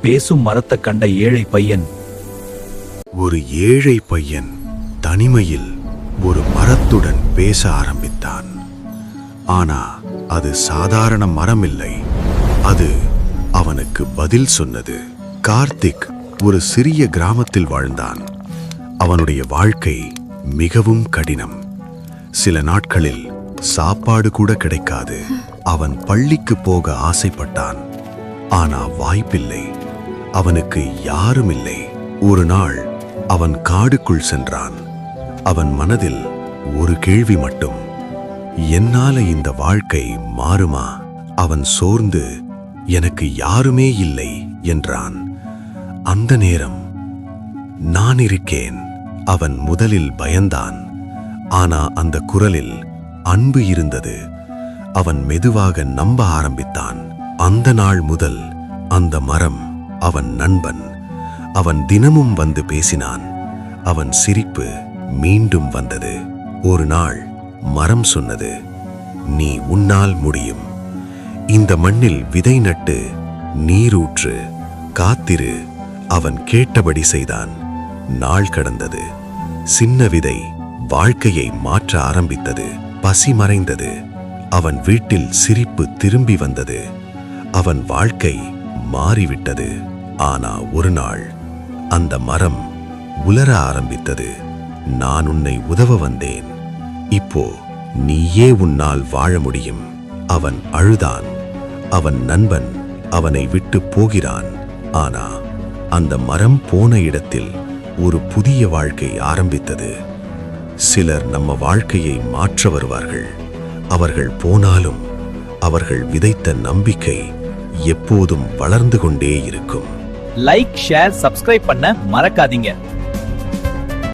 பேசும் மரத்தை கண்ட ஏழை பையன். ஒரு ஏழை பையன் தனிமையில் ஒரு மரத்துடன் பேச ஆரம்பித்தான். ஆனா அது சாதாரண மரம் இல்லை, அது அவனுக்கு பதில் சொன்னது. கார்த்திக் ஒரு சிறிய கிராமத்தில் வாழ்ந்தான். அவனுடைய வாழ்க்கை மிகவும் கடினம். சில நாட்களில் சாப்பாடு கூட கிடைக்காது. அவன் பள்ளிக்கு போக ஆசைப்பட்டான், ஆனா வாய்ப்பில்லை. அவனுக்கு யாரும் இல்லை. ஒரு நாள் அவன் காடுக்குள் சென்றான். அவன் மனதில் ஒரு கேள்வி மட்டும், என்னால இந்த வாழ்க்கை மாறுமா? அவன் சோர்ந்து எனக்கு யாருமே இல்லை என்றான். அந்த நேரம் நான் இருக்கேன். அவன் முதலில் பயந்தான், ஆனா அந்த குரலில் அன்பு இருந்தது. அவன் மெதுவாக நம்ப ஆரம்பித்தான். அந்த நாள் முதல் அந்த மரம் அவன் நண்பன். அவன் தினமும் வந்து பேசினான். அவன் சிரிப்பு மீண்டும் வந்தது. ஒரு நாள் மரம் சொன்னது, நீ உன்னால் முடியும். இந்த மண்ணில் விதை நட்டு நீரூற்று, காத்திரு. அவன் கேட்டபடி செய்தான். நாள் கடந்தது. சின்ன விதை வாழ்க்கையை மாற்ற ஆரம்பித்தது. பசி மறைந்தது. அவன் வீட்டில் சிரிப்பு திரும்பி வந்தது. அவன் வாழ்க்கை மாறிவிட்டது. ஆனா ஒரு நாள் அந்த மரம் உலர ஆரம்பித்தது. நான் உன்னை உதவ வந்தேன், இப்போ நீயே உன்னால் வாழ முடியும். அவன் அழுதான். அவன் நண்பன் அவனை விட்டு போகிறான். ஆனா அந்த மரம் போன இடத்தில் ஒரு புதிய வாழ்க்கை ஆரம்பித்தது. சிலர் நம்ம வாழ்க்கையை மாற்ற வருவார்கள். அவர்கள் போனாலும் அவர்கள் விதைத்த நம்பிக்கை எப்போதும் வளர்ந்து கொண்டே இருக்கும். லைக், ஷேர், சப்ஸ்கிரைப் பண்ண மறக்காதீங்க.